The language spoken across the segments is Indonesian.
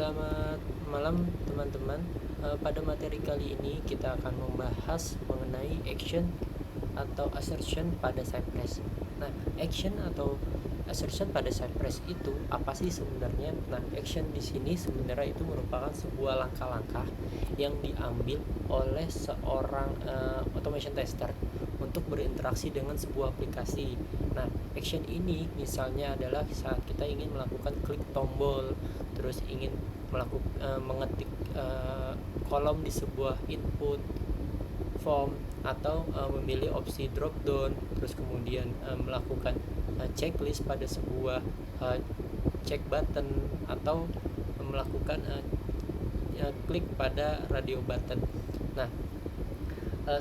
Selamat malam teman-teman. Pada materi kali ini kita akan membahas mengenai action atau assertion pada Cypress. Nah, action atau assertion pada Cypress itu apa sih sebenarnya? Nah, action di sini sebenarnya itu merupakan sebuah langkah-langkah yang diambil oleh seorang automation tester untuk berinteraksi dengan sebuah aplikasi. Nah, action ini misalnya adalah saat kita ingin melakukan klik tombol, terus ingin mengetik kolom di sebuah input form, atau memilih opsi drop down, terus kemudian melakukan checklist pada sebuah check button, atau melakukan klik pada radio button. Nah,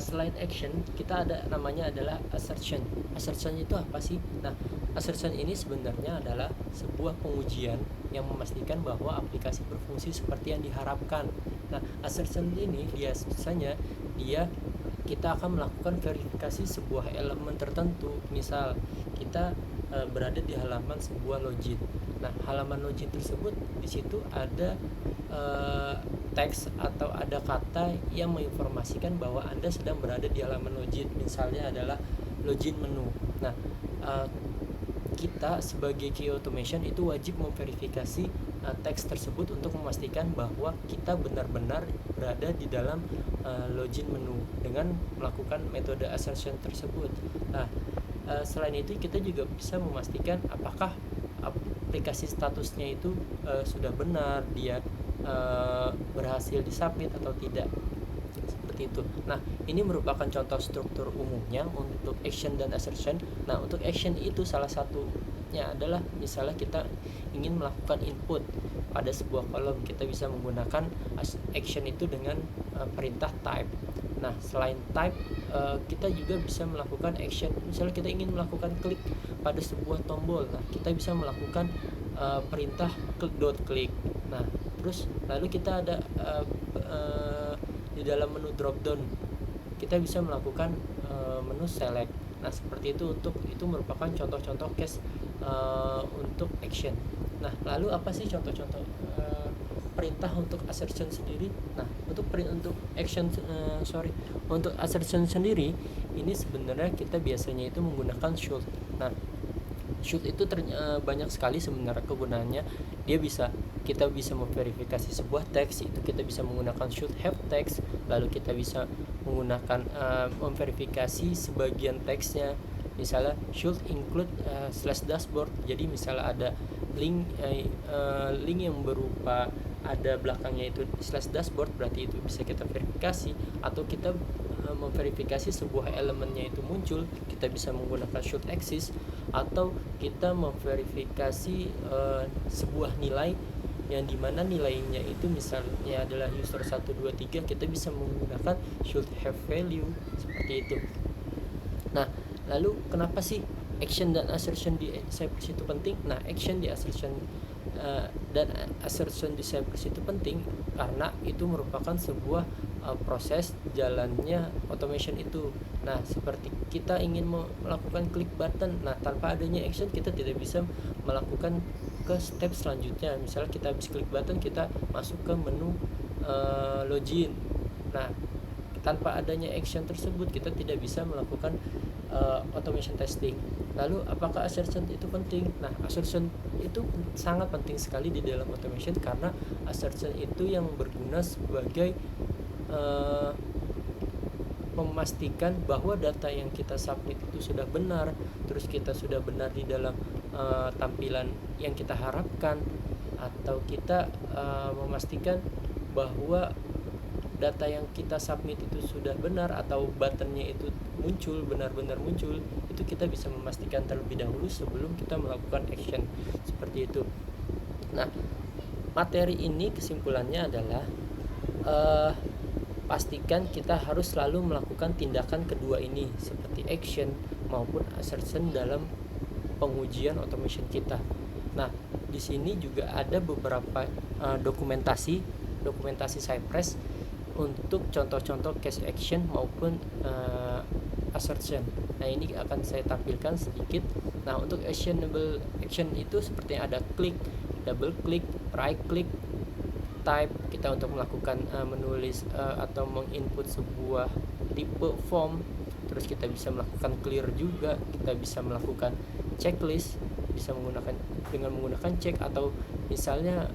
selain action, kita ada namanya adalah assertion. Assertion itu apa sih? Nah, assertion ini sebenarnya adalah sebuah pengujian yang memastikan bahwa aplikasi berfungsi seperti yang diharapkan. Nah, assertion ini biasanya kita akan melakukan verifikasi sebuah elemen tertentu. Misal kita berada di halaman sebuah login. Nah, halaman login tersebut di situ ada teks atau ada kata yang menginformasikan bahwa Anda sedang berada di halaman login. Misalnya adalah login menu. Nah, kita sebagai QA automation itu wajib memverifikasi teks tersebut untuk memastikan bahwa kita benar-benar berada di dalam login menu dengan melakukan metode assertion tersebut. Nah, selain itu kita juga bisa memastikan apakah aplikasi statusnya itu sudah benar, dia berhasil disubmit atau tidak, seperti itu. Nah, ini merupakan contoh struktur umumnya untuk action dan assertion. Nah, untuk action itu salah satunya adalah misalnya kita ingin melakukan input pada sebuah kolom, kita bisa menggunakan action itu dengan perintah type. Nah, selain type, kita juga bisa melakukan action. Misalnya kita ingin melakukan klik pada sebuah tombol, nah kita bisa melakukan perintah click. Nah, terus lalu kita ada di dalam menu drop down kita bisa melakukan menu select. Nah, seperti itu merupakan contoh-contoh case untuk action. Nah, lalu apa sih contoh-contoh perintah untuk assertion sendiri? Nah, untuk assertion sendiri ini sebenarnya kita biasanya itu menggunakan should. Nah, should itu banyak sekali sebenarnya kegunaannya. Kita bisa memverifikasi sebuah teks, itu kita bisa menggunakan should have text. Lalu kita bisa menggunakan memverifikasi sebagian teksnya, misalnya should include /dashboard. Jadi misalnya ada link yang berupa ada belakangnya itu /dashboard, berarti itu bisa kita verifikasi. Atau kita memverifikasi sebuah elemennya itu muncul, kita bisa menggunakan should exist. Atau kita memverifikasi sebuah nilai yang dimana nilainya itu misalnya adalah user 123, kita bisa menggunakan should have value, seperti itu. Nah, lalu kenapa sih action dan assertion di Cypress itu penting? Nah, action di assertion dan assertion di Cypress itu penting karena itu merupakan sebuah proses jalannya automation itu. Nah, seperti kita ingin melakukan klik button, nah tanpa adanya action kita tidak bisa melakukan ke step selanjutnya. Misalnya kita habis klik button, kita masuk ke menu login. Nah, tanpa adanya action tersebut kita tidak bisa melakukan automation testing. Lalu apakah assertion itu penting? Nah, assertion itu sangat penting sekali di dalam automation karena assertion itu yang berguna sebagai memastikan bahwa data yang kita submit itu sudah benar, terus kita sudah benar di dalam tampilan yang kita harapkan, atau kita memastikan bahwa data yang kita submit itu sudah benar atau buttonnya itu benar-benar muncul. Itu kita bisa memastikan terlebih dahulu sebelum kita melakukan action, seperti itu. Nah, materi ini kesimpulannya adalah pastikan kita harus selalu melakukan tindakan kedua ini seperti action maupun assertion dalam pengujian automation kita. Nah, di sini juga ada beberapa dokumentasi Cypress untuk contoh-contoh case action maupun assertion. Nah, ini akan saya tampilkan sedikit. Nah, untuk actionable action itu seperti ada klik, double click, right click, type, kita untuk melakukan menulis atau menginput sebuah tipe form. Terus kita bisa melakukan clear juga, kita bisa melakukan checklist, bisa menggunakan check, atau misalnya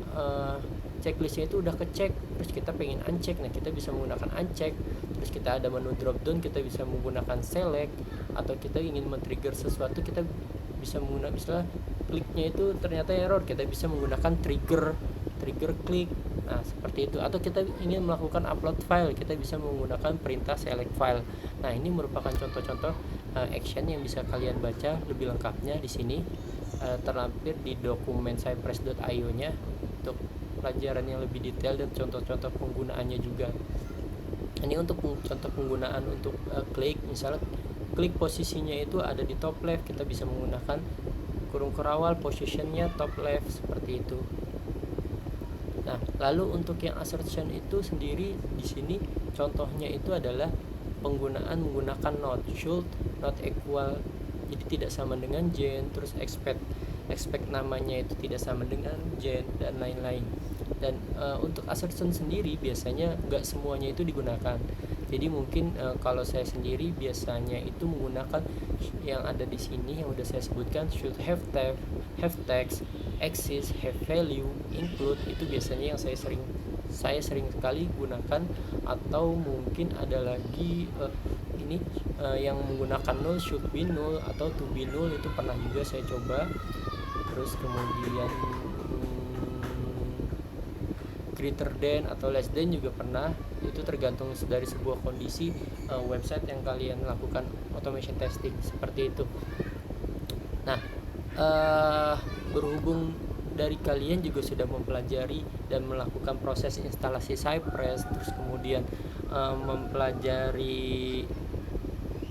checklistnya itu udah kecek terus kita pengen uncheck, nah kita bisa menggunakan uncheck. Terus kita ada menu drop down, kita bisa menggunakan select, atau kita ingin men-trigger sesuatu, kita bisa menggunakan, misalnya kliknya itu ternyata error, kita bisa menggunakan trigger klik. Nah seperti itu. Atau kita ingin melakukan upload file, kita bisa menggunakan perintah select file. Nah ini merupakan contoh-contoh action yang bisa kalian baca lebih lengkapnya di sini, terlampir di dokumen cypress.io nya untuk pelajaran yang lebih detail dan contoh-contoh penggunaannya juga. Ini untuk contoh penggunaan untuk klik, misalnya klik posisinya itu ada di top left, kita bisa menggunakan kurung kerawal, positionnya top left, seperti itu. Nah, lalu untuk yang assertion itu sendiri di sini contohnya itu adalah penggunaan menggunakan not, should, not equal, jadi tidak sama dengan Jane, terus expect namanya itu tidak sama dengan Jane, dan lain-lain. Dan untuk assertion sendiri biasanya nggak semuanya itu digunakan. Jadi mungkin kalau saya sendiri biasanya itu menggunakan yang ada di sini yang udah saya sebutkan, should have text, exist, have value, include, itu biasanya yang saya sering sekali gunakan. Atau mungkin ada lagi ini yang menggunakan null, should be null, atau to be null, itu pernah juga saya coba. Terus kemudian greater than atau less than juga pernah. Itu tergantung dari sebuah kondisi website yang kalian lakukan automation testing, seperti itu. Nah berhubung dari kalian juga sudah mempelajari dan melakukan proses instalasi Cypress, terus kemudian mempelajari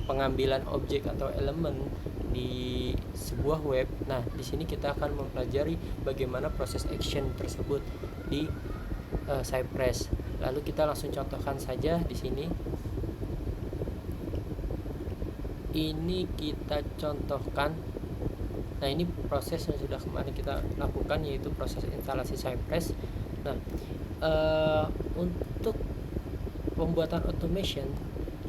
pengambilan objek atau elemen di sebuah web. Nah, di sini kita akan mempelajari bagaimana proses action tersebut di Cypress. Lalu kita langsung contohkan saja di sini. Ini kita contohkan. Nah, ini proses yang sudah kemarin kita lakukan, yaitu proses instalasi Cypress. Nah, untuk pembuatan automation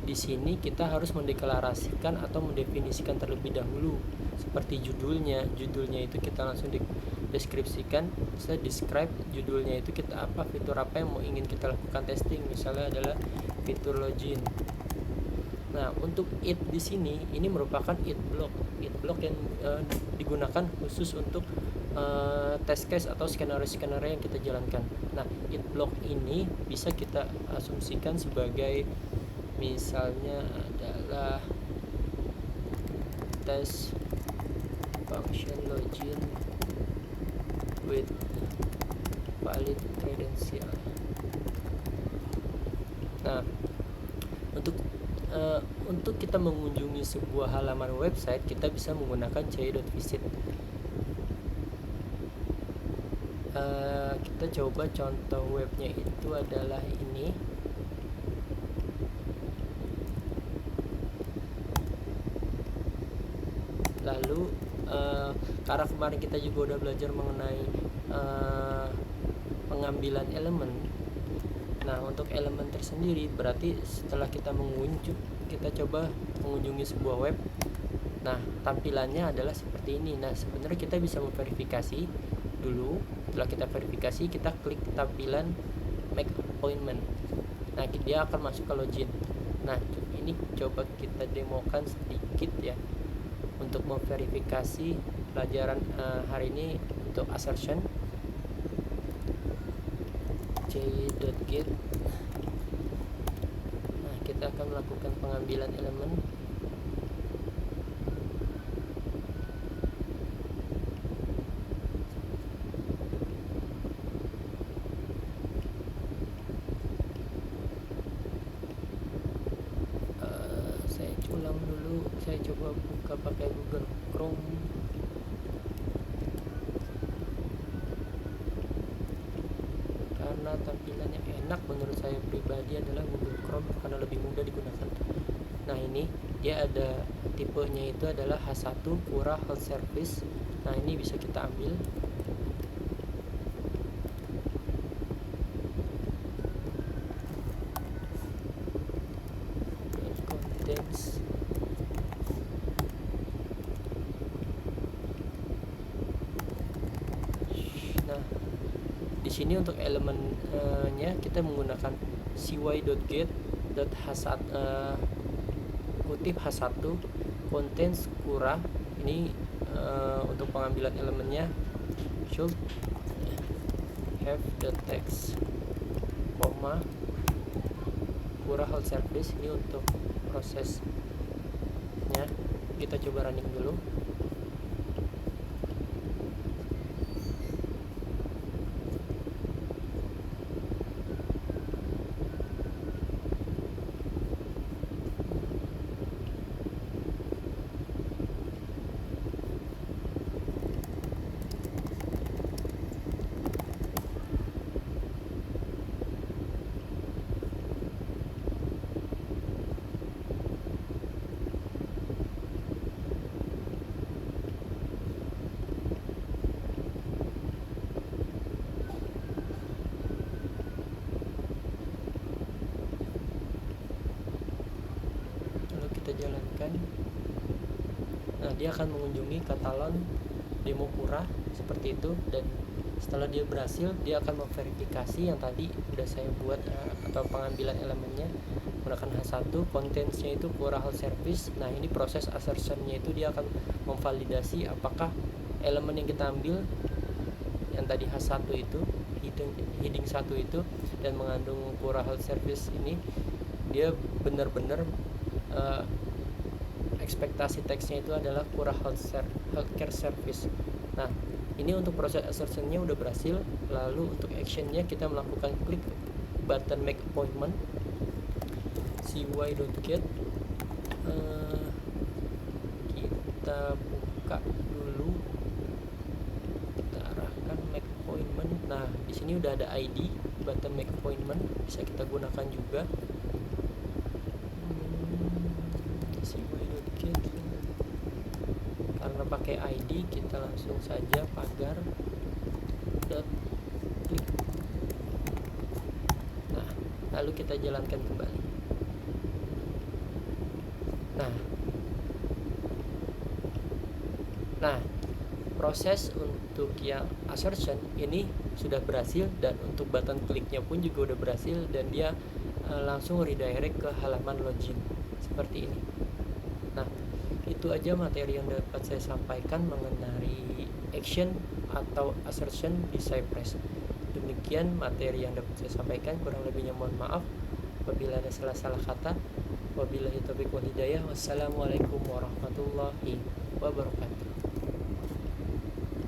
di sini kita harus mendeklarasikan atau mendefinisikan terlebih dahulu, seperti judulnya itu kita langsung deskripsikan. Saya describe judulnya itu kita apa, fitur apa yang mau ingin kita lakukan testing, misalnya adalah fitur login. Nah, untuk it di sini ini merupakan it block yang digunakan khusus untuk test case atau skenario yang kita jalankan. Nah, it block ini bisa kita asumsikan sebagai misalnya adalah test function login with valid credential. Nah, untuk kita mengunjungi sebuah halaman website, kita bisa menggunakan j.visit. Kita coba contoh webnya itu adalah ini. Lalu karena kemarin kita juga udah belajar mengenai pengambilan elemen. Nah, untuk elemen tersendiri berarti setelah kita coba mengunjungi sebuah web. Nah, tampilannya adalah seperti ini. Nah, sebenarnya kita bisa memverifikasi dulu. Setelah kita verifikasi, kita klik tampilan make appointment. Nah, dia akan masuk ke login. Nah, ini coba kita demokan sedikit ya untuk memverifikasi pelajaran hari ini untuk assertion. j.get. Nah, kita akan melakukan pengambilan elemen. Saya ulang dulu, saya coba buka pakai Google Chrome. Karena tampilannya enak menurut saya pribadi adalah Google Chrome karena lebih mudah digunakan. Nah, ini dia ada tipenya itu adalah H1 Pura Health Service. Nah, ini bisa kita ambil. sini untuk elemennya kita menggunakan cy.get.h1 kutip h1 contains kura. Ini untuk pengambilan elemennya should have the text, koma kura hold service. Ini untuk prosesnya. Kita coba running dulu. Kita jalankan. Nah, dia akan mengunjungi katalog demo kura seperti itu, dan setelah dia berhasil, dia akan memverifikasi yang tadi udah saya buat atau pengambilan elemennya menggunakan H1, contents-nya itu kura hold service. Nah, ini proses assertion-nya itu dia akan memvalidasi apakah elemen yang kita ambil yang tadi H1 itu, heading 1 itu, dan mengandung kura hold service ini, dia benar-benar ekspektasi teksnya itu adalah kura healthcare service. Nah, ini untuk proses assertionnya udah berhasil. Lalu untuk actionnya kita melakukan klik button make appointment cy.get. Kita buka dulu, kita arahkan make appointment. Nah, di sini udah ada ID button make appointment, bisa kita gunakan juga. Karena pakai ID, kita langsung saja pagar dot klik. Nah, lalu kita jalankan kembali. Nah, proses untuk yang assertion ini sudah berhasil, dan untuk button kliknya pun juga udah berhasil, dan dia langsung redirect ke halaman login seperti ini. Nah, itu aja materi yang dapat saya sampaikan mengenai action atau assertion di Cypress. Demikian materi yang dapat saya sampaikan, kurang lebihnya mohon maaf apabila ada salah-salah kata. Wabillahi taufiq wal hidayah. Wassalamualaikum warahmatullahi wabarakatuh.